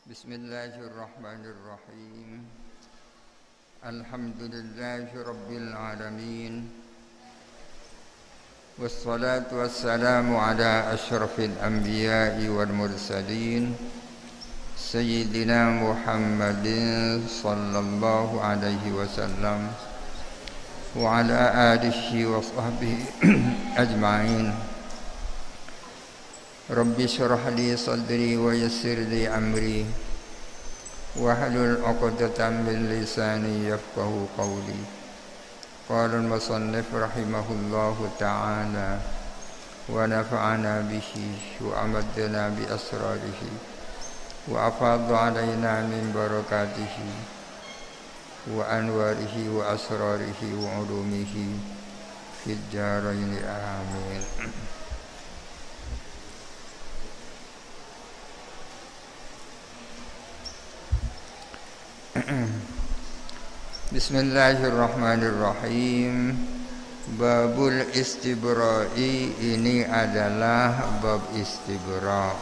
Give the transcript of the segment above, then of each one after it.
Bismillahirrahmanirrahim. Alhamdulillahi rabbil alamin. Wassalatu wassalamu ala asyrafil anbiya'i wal mursalin Sayyidina Muhammadin sallallahu alaihi wasallam wa ala alihi wa sahbihi ajma'in. Rabbi syrah li sadri wa yassir li amri wahlul 'uqdatam min lisani yafqahu qawli. Qala al-musannif rahimahullahu ta'ala wa nafa'ana bihi wa amadna bi asrarihi wa afadha alaina min barakatihi wa anwarihi wa asrarihi wa ulumihi fid darain amin. Bismillahirrahmanirrahim. Babul istibra'i, ini adalah bab istibra'.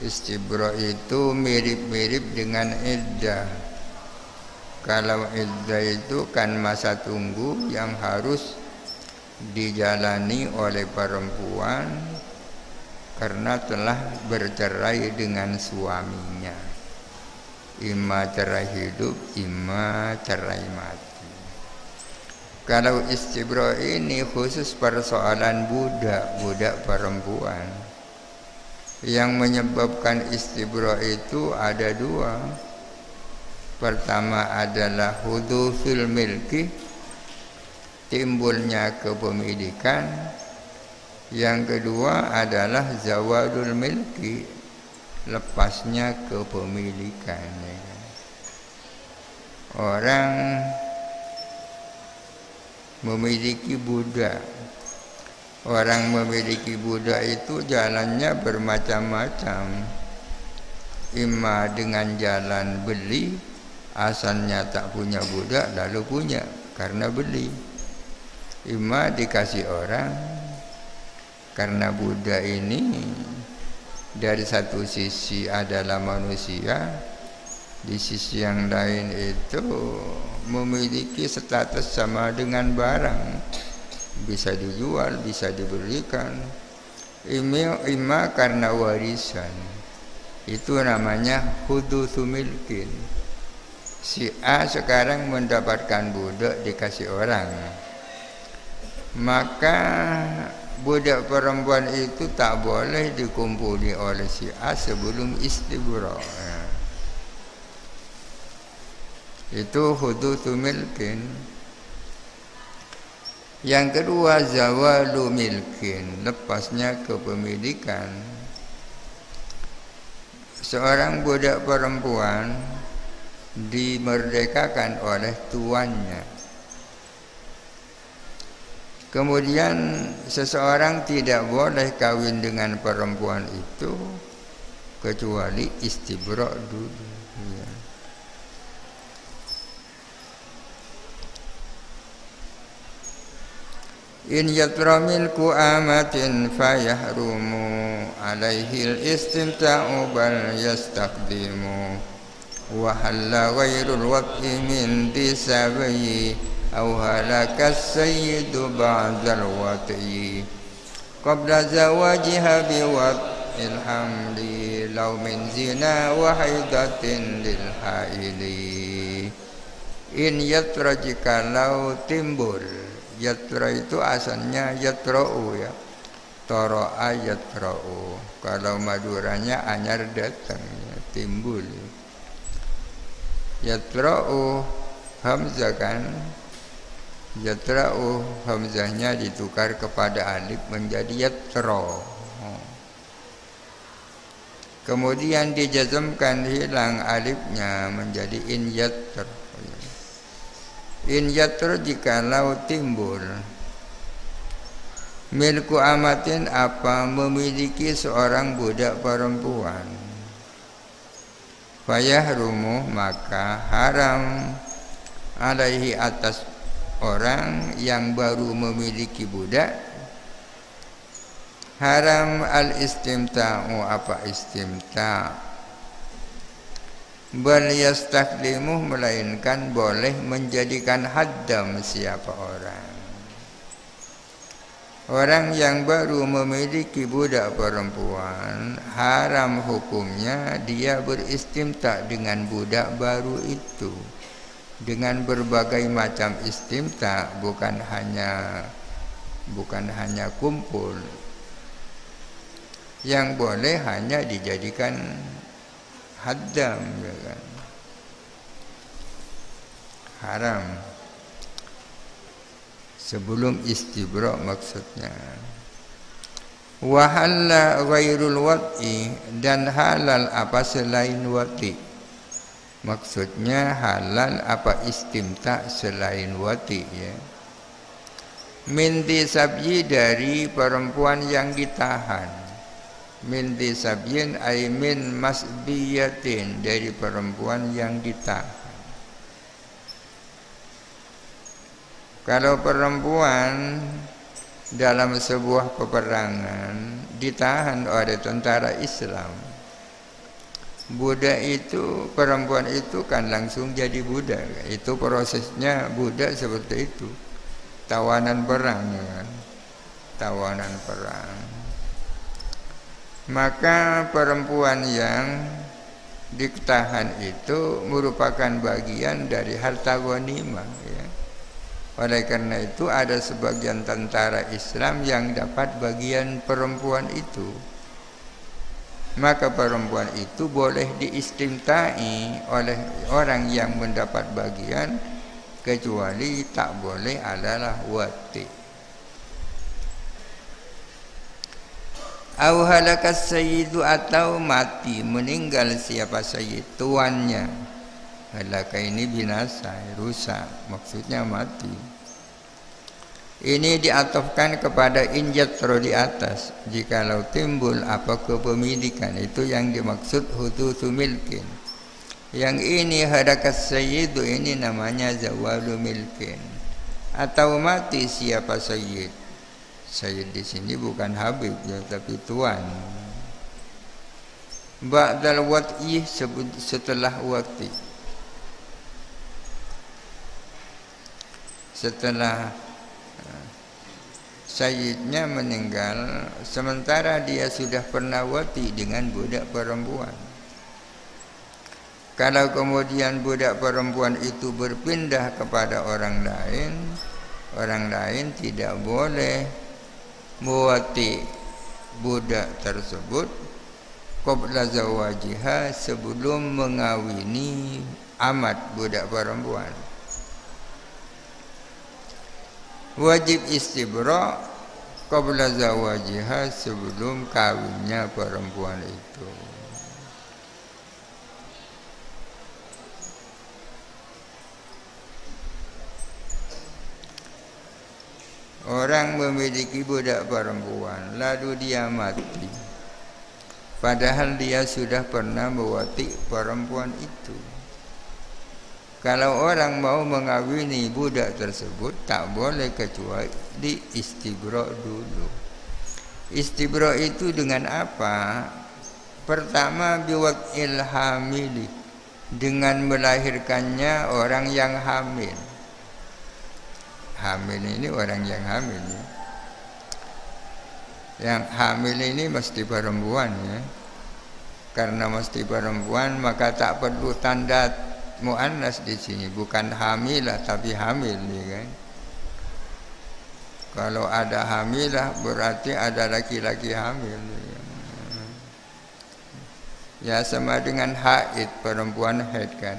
Istibra' itu mirip-mirip dengan iddah. Kalau iddah itu kan masa tunggu yang harus dijalani oleh perempuan karena telah bercerai dengan suaminya. Ima cerai hidup, ima cerai mati. Kalau istibra' ini khusus persoalan budak perempuan. Yang menyebabkan istibra' itu ada dua. Pertama adalah hudutsul milki, timbulnya kepemilikan. Yang kedua adalah zawalul milki, lepasnya kepemilikan. Orang memiliki budak. Orang memiliki budak itu jalannya bermacam-macam. Ima dengan jalan beli, asalnya tak punya budak lalu punya karena beli. Ima dikasih orang, karena budak ini dari satu sisi adalah manusia, di sisi yang lain itu memiliki status sama dengan barang, bisa dijual, bisa diberikan. Ima karena warisan, itu namanya hudutsu milkin. Si A sekarang mendapatkan budak dikasih orang, maka budak perempuan itu tak boleh dikumpuli oleh si A sebelum istibra'. Itu hudutsu milkin. Yang kedua zawalu milkin, lepasnya kepemilikan. Seorang budak perempuan dimerdekakan oleh tuannya. Kemudian seseorang tidak boleh kawin dengan perempuan itu kecuali istibra' dulu. Ya. In yatra milku amatin fayahrumu alaihi al-istimta'u bal yastaqdimu wa halla ghairul wad'i min disabayi أو هلك السيد بعد الوطي قبل زواجها بوطء الحمل لو من زنا وحيضة للحائل. In yatra, jikalau timbul. Yatra itu asalnya yatra'u, ya, toro'a yatra'u. Kalau Maduranya anyar datang, ya, timbul. Yatra'u hamzah kan, yatra'u hamzahnya ditukar kepada alif menjadi yatro. Kemudian dijazmkan, hilang alifnya menjadi in yatr. In yatr jikalau timbul. Milku amatin, apa memiliki seorang budak perempuan. Fayahrumu, maka haram alaihi, atas orang yang baru memiliki budak, Haram al-istimta'u, apa istimta'? Bal yastaklimuh, melainkan boleh menjadikan haddam siapa orang. Orang yang baru memiliki budak perempuan, haram hukumnya dia beristimta' dengan budak baru itu. Dengan berbagai macam istimta', bukan hanya kumpul. Yang boleh hanya dijadikan haddam, ya kan? Haram sebelum istibra maksudnya. Wa halla ghairul wad'i, dan halal apa selain wad'i. Maksudnya halal apa istimta' selain wad'i, ya. Min sabyi, dari perempuan yang ditahan. Min sabyin ay min masbiyatin, dari perempuan yang ditahan. Kalau perempuan dalam sebuah peperangan ditahan oleh tentara Islam, budak itu, perempuan itu kan langsung jadi budak. Itu prosesnya budak seperti itu. Tawanan perang, kan? Tawanan perang. Maka perempuan yang ditahan itu merupakan bagian dari harta ghanimah, ya. Oleh karena itu ada sebagian tentara Islam yang dapat bagian perempuan itu. Maka perempuan itu boleh diistimtai oleh orang yang mendapat bagian, kecuali tak boleh adalah wati. Au halakas sayyidu, atau mati, meninggal siapa sayyid, tuannya. Halaka ini binasa, rusak, maksudnya mati. Ini diatofkan kepada injatro di atas. Jikalau timbul apa kepemilikan, itu yang dimaksud hudusu milkin. Yang ini halakas sayyidu, ini namanya zawalu milkin. Atau mati siapa sayyid. Sayyid di sini bukan habib, ya, tapi tuan. Ba'dal wat'i, setelah wati. Setelah sayyidnya meninggal, sementara dia sudah pernah wati dengan budak perempuan. Kalau kemudian budak perempuan itu berpindah kepada orang lain tidak boleh mewati budak tersebut qabla zawajiha, sebelum mengawini amat budak perempuan. Wajib istibra qabla zawajiha, sebelum kawinnya perempuan itu. Orang memiliki budak perempuan, lalu dia mati, padahal dia sudah pernah mewati perempuan itu. Kalau orang mau mengawini budak tersebut, tak boleh kecuali istibra dulu. Istibra itu dengan apa? Pertama, biwaqil hamili, dengan melahirkannya orang yang hamil. Hamil ini orang yang hamil, ya. Yang hamil ini mesti perempuan, ya. Karena mesti perempuan, maka tak perlu tanda muannas di sini, bukan hamilah tapi hamil, ya kan? Kalau ada hamilah berarti ada laki-laki hamil, ya. Ya, sama dengan haid, perempuan haid kan.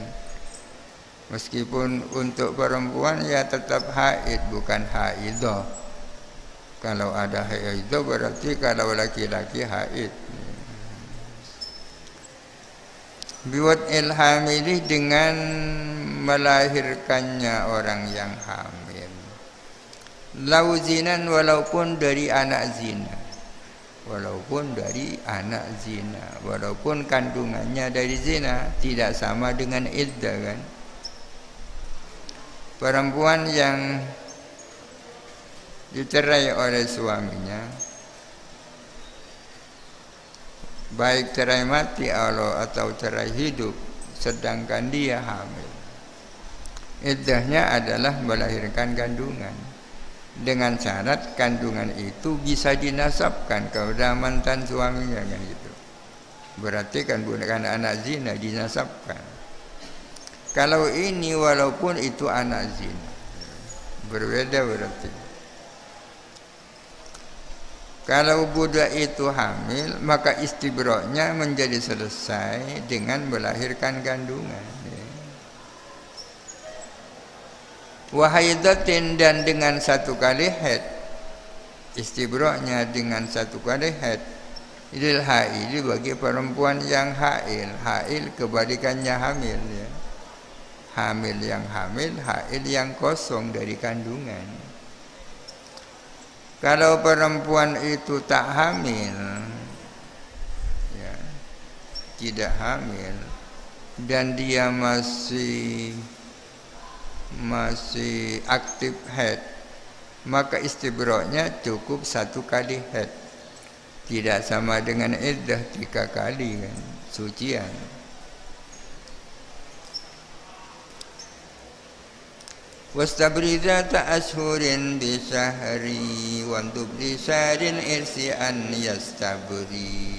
Meskipun untuk perempuan ya tetap haid, bukan haidah. Kalau ada haidah berarti kalau laki-laki haid. Biwat ilhamilih, dengan melahirkannya orang yang hamil. Lauzinan, walaupun dari anak zina. Walaupun dari anak zina, walaupun kandungannya dari zina, tidak sama dengan iddah, kan? Perempuan yang dicerai oleh suaminya baik cerai mati atau cerai hidup, sedangkan dia hamil. Iddahnya adalah melahirkan kandungan, dengan syarat kandungan itu bisa dinasabkan kepada mantan suaminya kan gitu. Berarti kan bukan anak zina, dinasabkan. Kalau ini walaupun itu anak zina, berbeda berarti. Kalau budak itu hamil, maka istibroknya menjadi selesai dengan melahirkan kandungan. Wahaidatin, dan dengan satu kali haid, istibroknya dengan satu kali haid. Lil haili, bagi perempuan yang hail. Hail kebalikannya hamil ya. Hamil yang hamil, hail yang kosong dari kandungan. Kalau perempuan itu tak hamil ya, tidak hamil, dan dia masih aktif haid, maka istibroknya cukup satu kali haid. Tidak sama dengan iddah 3 kali kan, sucian. Wastabridata ashhurin bisahri wantub lisarin irsi'an yastabri.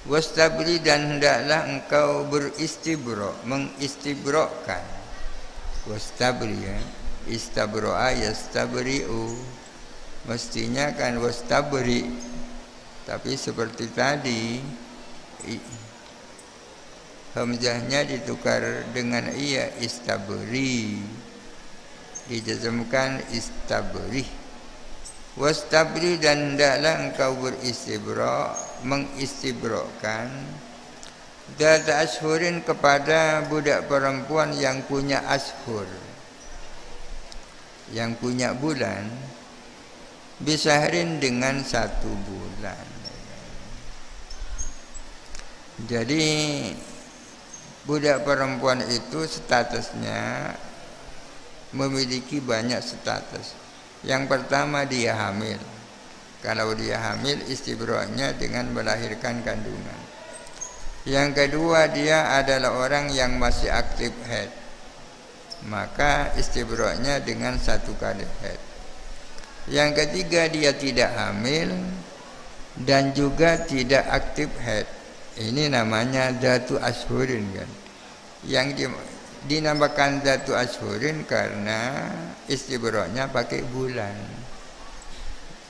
Wastabri, dan hendaklah engkau beristibrok, mengistibrokkan. Wastabri ya, istabro'a yastabri'u, mestinya kan wastabri, tapi seperti tadi hamzahnya ditukar dengan iya, istabri, dijazmkan istabri. Wastabri, dan hendaklah engkau beristibrok, mengistibrokkan data ashurin, kepada budak perempuan yang punya ashur, yang punya bulan, bisahrin, dengan 1 bulan. Jadi budak perempuan itu statusnya memiliki banyak status. Yang pertama, dia hamil. Kalau dia hamil, istibroknya dengan melahirkan kandungan. Yang kedua, dia adalah orang yang masih aktif haid, maka istibroknya dengan 1 kali haid. Yang ketiga, dia tidak hamil dan juga tidak aktif haid. Ini namanya datu ashurin kan. Yang dinamakan datu ashurin karena istibroknya pakai bulan.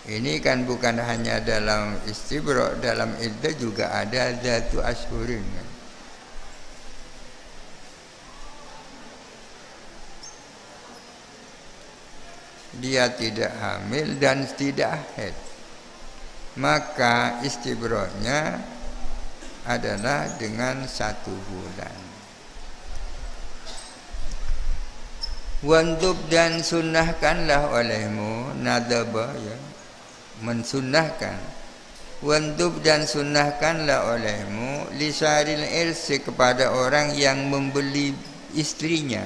Ini kan bukan hanya dalam istibrok, dalam iddah juga ada datu ashurin kan. Dia tidak hamil dan tidak haid, maka istibroknya adalah dengan 1 bulan. Wandub, dan sunnahkanlah olehmu, nadaba ya, mensunnahkan. Wandub, dan sunnahkanlah olehmu, lisaril irsi, kepada orang yang membeli istrinya.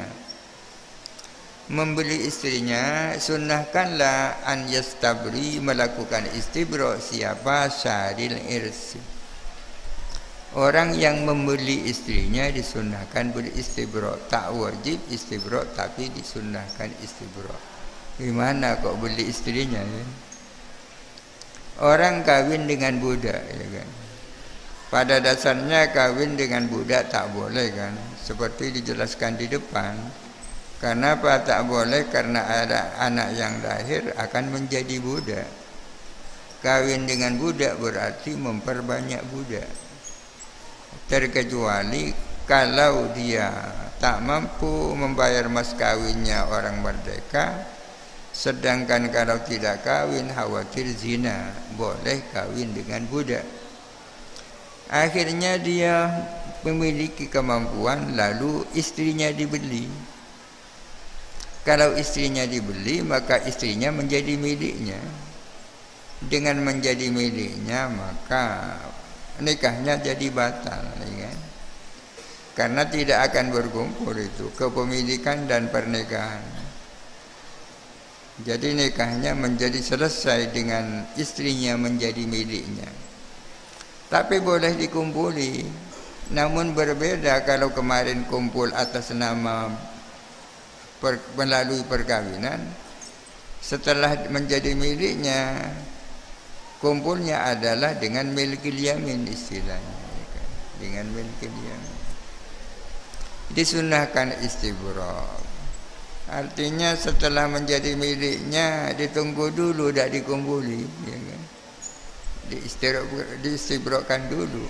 Membeli istrinya, sunnahkanlah an yastabri, melakukan istibrok. Siapa? Syaril irsi, orang yang membeli istrinya disunnahkan beristibrok. Tak wajib istibrok, tapi disunnahkan istibrok. Gimana kok beli istrinya ya? Orang kawin dengan budak ya kan. Pada dasarnya kawin dengan budak tak boleh kan, seperti dijelaskan di depan. Kenapa tak boleh? Karena ada anak yang lahir akan menjadi budak. Kawin dengan budak berarti memperbanyak budak. Terkecuali kalau dia tak mampu membayar mas kawinnya orang merdeka, sedangkan kalau tidak kawin khawatir zina, boleh kawin dengan budak. Akhirnya dia memiliki kemampuan, lalu istrinya dibeli. Kalau istrinya dibeli, maka istrinya menjadi miliknya. Dengan menjadi miliknya, maka nikahnya jadi batal, ya kan? Karena tidak akan berkumpul itu kepemilikan dan pernikahan. Jadi nikahnya menjadi selesai dengan istrinya menjadi miliknya. Tapi boleh dikumpuli. Namun berbeda kalau kemarin kumpul atas nama melalui perkawinan, setelah menjadi miliknya, kumpulnya adalah dengan milkil yamin istilahnya, dengan milkil yamin. Disunahkan istibrok. Artinya setelah menjadi miliknya ditunggu dulu, tidak dikumpuli, ya kan? Diistibrokkan dulu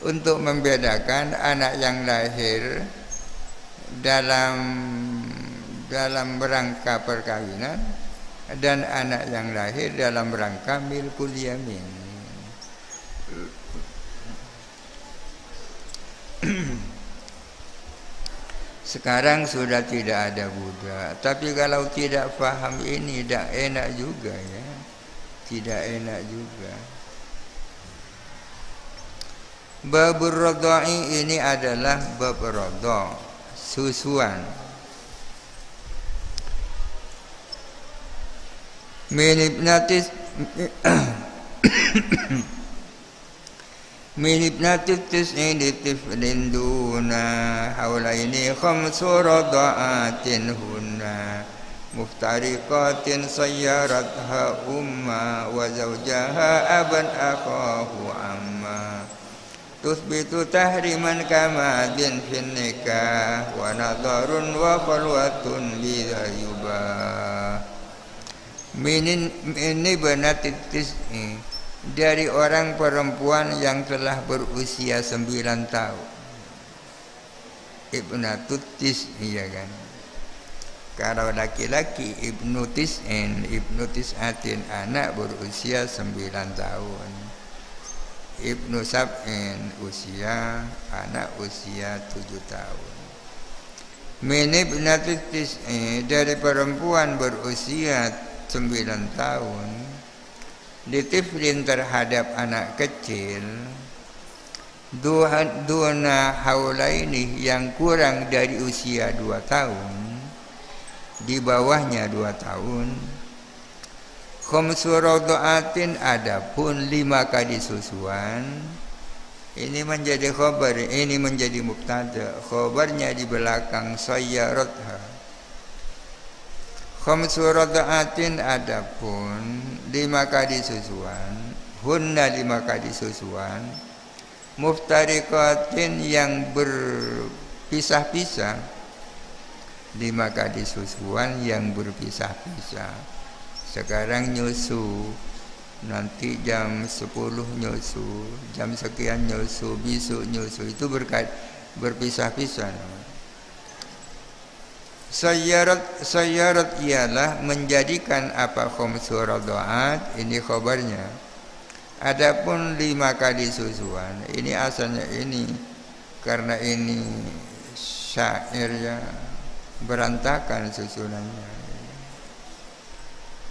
untuk membedakan anak yang lahir dalam rangka perkawinan dan anak yang lahir dalam rangka milkul yamin. Sekarang sudah tidak ada budak, tapi kalau tidak paham ini tidak enak juga ya, tidak enak juga. Babur radha'i ini adalah bab radha', susuan. Min ibnatis min ibnatis tis'in tiflin duna haulaini khamsu radha'atin hunna muftariqatin sayyaratha umma wa zawjaha aban akhahu amma tuthbitu tahriman kama bin fin nikah wa nadharun wa khalwatun bidayubah. Ini benatit tis'i, dari orang perempuan yang telah berusia 9 tahun. Ibnatut tis'i, ya kan. Kalau laki-laki ibnu tis'in, ibnu tis'atin, anak berusia 9 tahun. Ibnu sab'in, anak usia 7 tahun. Min ibnatit tis'i, dari perempuan berusia 9 tahun, ditiflin terhadap anak kecil, duna haulaini, yang kurang dari usia 2 tahun, di bawahnya 2 tahun, khamsu radha'atin, adapun 5 kali susuan. Ini menjadi khabar, ini menjadi mubtada, khabarnya di belakang sayyaratha. Khamsu radha'atin, adapun 5 kali susuan, hunna 5 kali susuan, muftariqatin, yang berpisah-pisah, 5 kali susuan yang berpisah-pisah. Sekarang nyusu, nanti jam 10 nyusu, jam sekian nyusu, besok nyusu, itu berpisah-pisah. Sayyarat ialah menjadikan apa khamsu radha'at, ini khabarnya. Adapun 5 kali susuan, ini asalnya ini, karena ini syairnya berantakan susunannya.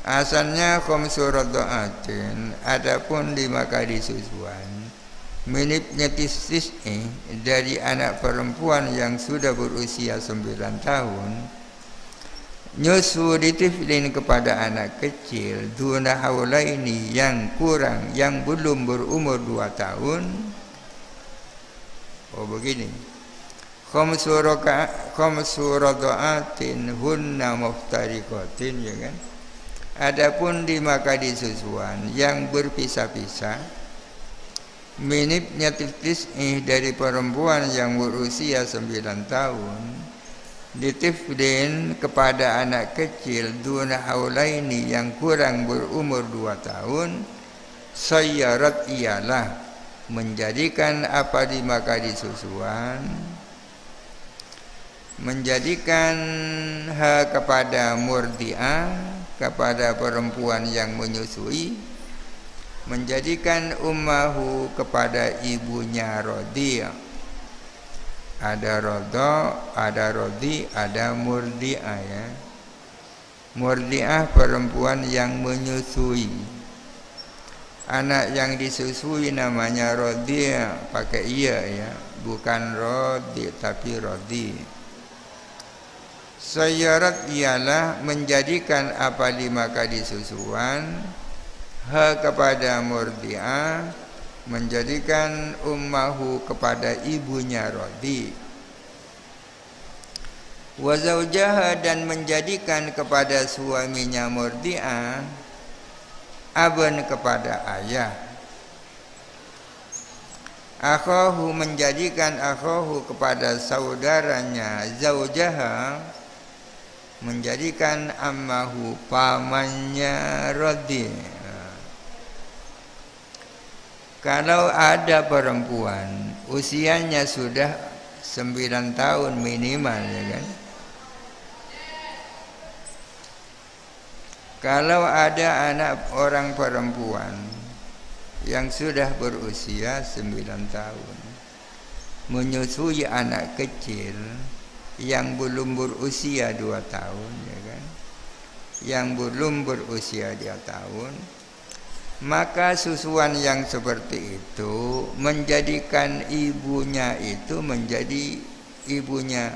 Asalnya khamsu radha'atin, adapun 5 kali susuan. Minibnya tis'in, dari anak perempuan yang sudah berusia 9 tahun, nyusu ditiflin kepada anak kecil, duna haulaini, yang kurang, yang belum berumur 2 tahun. Oh begini, khamsu radha'atin hunna muftariqatin, ya kan. Adapun 5 kali susuan yang berpisah-pisah, minibnya tis'i, dari perempuan yang berusia 9 tahun, ditiflin kepada anak kecil, duna haulaini, yang kurang berumur 2 tahun, sayyarat ialah menjadikan apa 5 kali susuan, menjadikan kepada murdi'ah, kepada perempuan yang menyusui, menjadikan ummahu kepada ibunya radhi'. Ada radha', ada radhi', ada murdi'ah, ya. Murdi'ah perempuan yang menyusui. Anak yang disusui namanya radhi', pakai iya, ya, bukan radhi' tapi radhi'. Sayyarat ialah menjadikan apa 5 kali susuan, kepada murdi'ah, menjadikan ummahu kepada ibunya radhi, wa zaujaha dan menjadikan kepada suaminya murdi'ah, aban kepada ayah, akhahu menjadikan akhahu kepada saudaranya, zaujaha menjadikan ammahu pamannya radhi. Kalau ada perempuan usianya sudah 9 tahun minimal, ya kan? Kalau ada anak orang perempuan yang sudah berusia 9 tahun menyusui anak kecil yang belum berusia 2 tahun, ya kan? Yang belum berusia 2 tahun, maka susuan yang seperti itu menjadikan ibunya itu menjadi ibunya,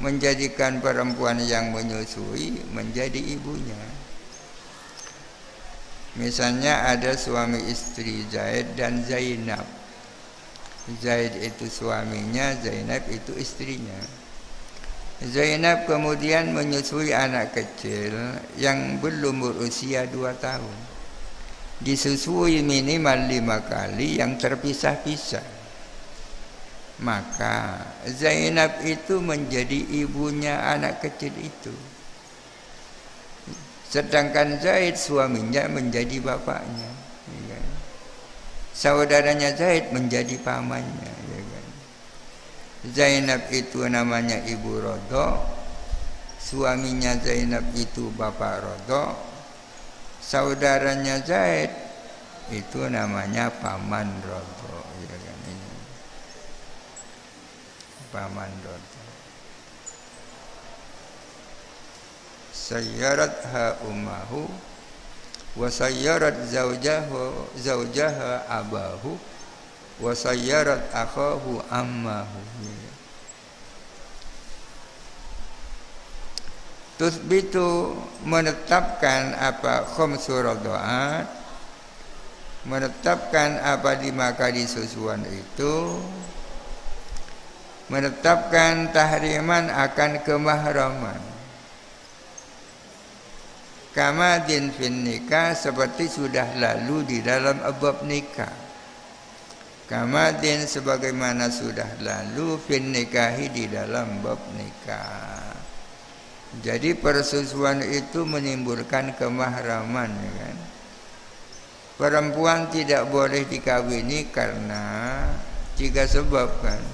menjadikan perempuan yang menyusui menjadi ibunya. Misalnya ada suami istri Zaid dan Zainab. Zaid itu suaminya, Zainab itu istrinya. Zainab kemudian menyusui anak kecil yang belum berusia 2 tahun. Disusui minimal 5 kali yang terpisah-pisah. Maka Zainab itu menjadi ibunya anak kecil itu. Sedangkan Zaid suaminya menjadi bapaknya, ya kan? Saudaranya Zaid menjadi pamannya, ya kan? Zainab itu namanya ibu rodho, suaminya Zainab itu bapak rodho, saudaranya Zaid itu namanya paman rodho, ya kan? Ini paman rodho. Sayyaratha ummahu wa sayyarat zaujaha abahu wa sayyarat akhahu ammahu. Tusbitu menetapkan apa khamsu radha'at, menetapkan apa 5 kali susuan itu, menetapkan tahriman akan kemahraman. Kama din fin nikah, seperti sudah lalu di dalam bab nikah. Kama din sebagaimana sudah lalu fin nikahi di dalam bab nikah. Jadi persusuan itu menimbulkan kemahraman, ya kan? Perempuan tidak boleh dikawini karena 3 sebab, kan?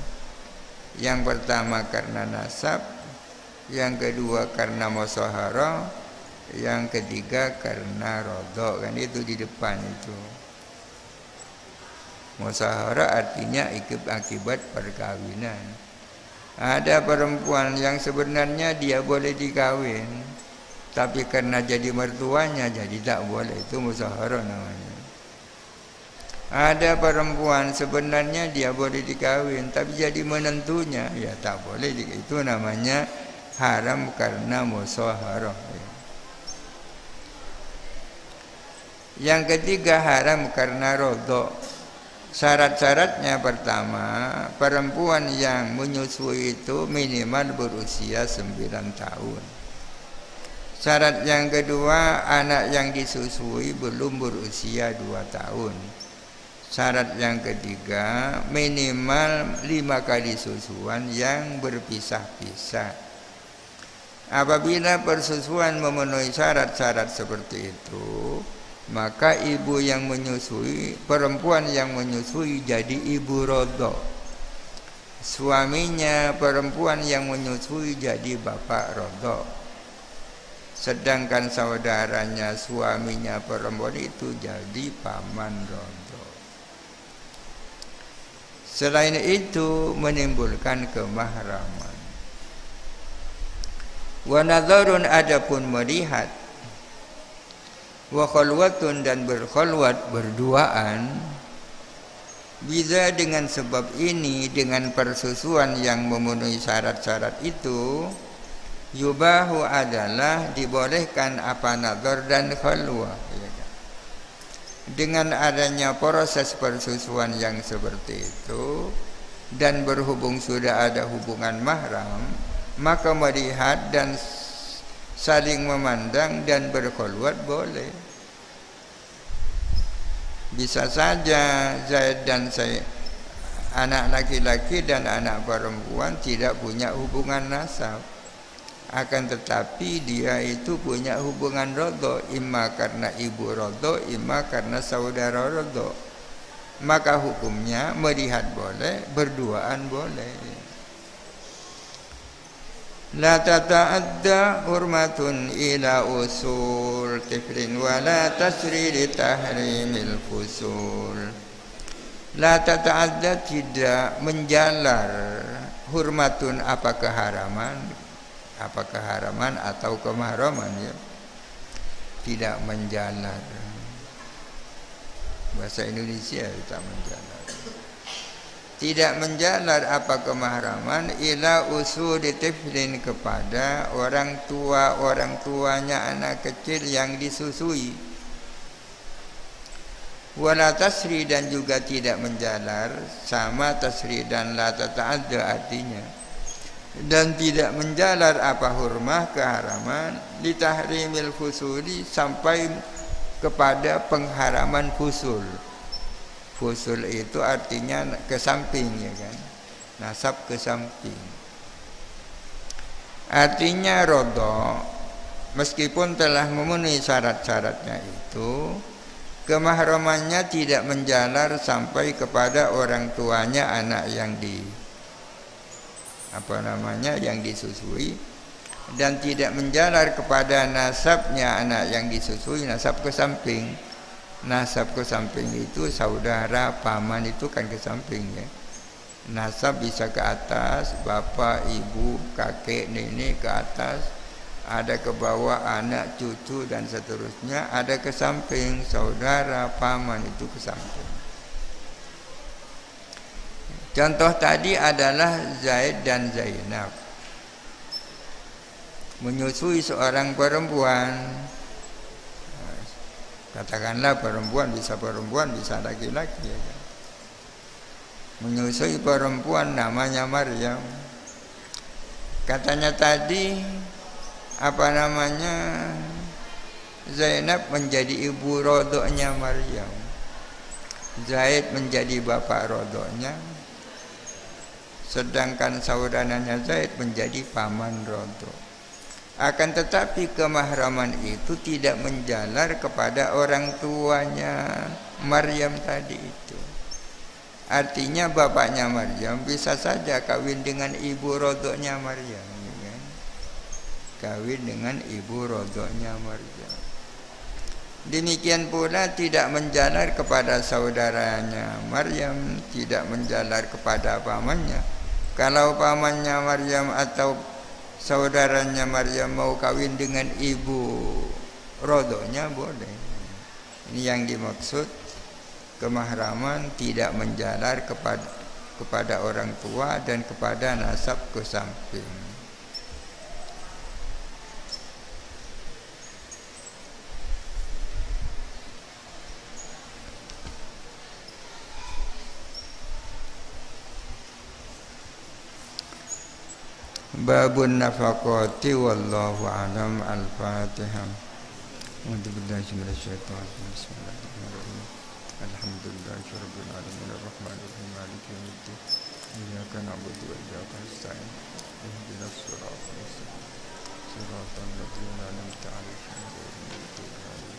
Yang pertama karena nasab, yang kedua karena musyawarah, yang ketiga karena rodho, kan? Itu di depan itu. Musyawarah artinya akibat perkawinan. Ada perempuan yang sebenarnya dia boleh dikawin, tapi karena jadi mertuanya jadi tak boleh, itu musyawarah namanya. Ada perempuan sebenarnya dia boleh dikawin, tapi jadi menentunya ya tak boleh, itu namanya haram karena musyawarah. Yang ketiga haram karena rodho. Syarat-syaratnya pertama, perempuan yang menyusui itu minimal berusia 9 tahun. Syarat yang kedua, anak yang disusui belum berusia 2 tahun. Syarat yang ketiga, minimal 5 kali susuan yang berpisah-pisah. Apabila persusuan memenuhi syarat-syarat seperti itu, maka ibu yang menyusui, perempuan yang menyusui jadi ibu rodho. Suaminya perempuan yang menyusui jadi bapak rodho. Sedangkan saudaranya suaminya perempuan itu jadi paman rodho. Selain itu menimbulkan kemahraman. Wa nadharun, adapun melihat, wa khalwatun dan berkhalwat berduaan, bisa dengan sebab ini, dengan persusuan yang memenuhi syarat-syarat itu, yubahu adalah dibolehkan apa nazar dan khalwah, Dengan adanya proses persusuan yang seperti itu dan berhubung sudah ada hubungan mahram, maka melihat dan saling memandang dan berkhulwat boleh. Bisa saja Zaid dan saya, anak laki-laki dan anak perempuan tidak punya hubungan nasab, akan tetapi dia itu punya hubungan rodho, imma karena ibu rodho, imma karena saudara rodho. Maka hukumnya melihat boleh, berduaan boleh. La tata'adda hurmatun ila usul tiflin wa la tasri li tahrimil fusul. La tata'adda, tidak menjalar, hurmatun apa keharaman atau kemahraman, ya, tidak menjalar. Bahasa Indonesia tak menjalar. Tidak menjalar apa kemahraman ila usul tiflin, kepada orang tuanya anak kecil yang disusui. Wala tasri, dan juga tidak menjalar, sama tasri dan la tata'adda artinya. Dan tidak menjalar apa hurmah keharaman litahrimil fusuli, sampai kepada pengharaman fusul. Fusul itu artinya ke samping, ya kan, nasab ke samping. Artinya rodho meskipun telah memenuhi syarat-syaratnya itu, kemahramannya tidak menjalar sampai kepada orang tuanya anak yang yang disusui, dan tidak menjalar kepada nasabnya anak yang disusui, nasab ke samping. Nasab ke samping itu saudara, paman itu kan ke samping, ya. Nasab bisa ke atas, bapak, ibu, kakek, nenek ke atas, ada ke bawah anak, cucu dan seterusnya, ada ke samping saudara, paman itu ke samping. Contoh tadi adalah Zaid dan Zainab menyusui seorang perempuan. Katakanlah perempuan, bisa laki-laki, ya kan? Menyusui perempuan namanya Maryam. Katanya tadi Zainab menjadi ibu rodoknya Maryam, Zaid menjadi bapak rodoknya, sedangkan saudaranya Zaid menjadi paman rodok. Akan tetapi kemahraman itu tidak menjalar kepada orang tuanya Maryam tadi itu. Artinya bapaknya Maryam bisa saja kawin dengan ibu rodoknya Maryam, ya kan? Kawin dengan ibu rodoknya Maryam. Demikian pula tidak menjalar kepada saudaranya Maryam, tidak menjalar kepada pamannya. Kalau pamannya Maryam atau saudaranya Maryam mau kawin dengan ibu rodoknya boleh. Ini yang dimaksud kemahraman tidak menjalar kepada orang tua dan kepada nasab ke samping. Babun nafaqati wallahu a'lam. Al-Fatihah. A'udzubillahi minasyaitonir rajim. Bismillahirrahmanirrahim. Alhamdulillahirabbil alamin arrahmanir rahim maliki yaumiddin. Iyyaka na'budu wa iyyaka nasta'in. Ihdinas siratal mustaqim. Siratal ladzina an'amta 'alaihim ghairil maghdubi 'alaihim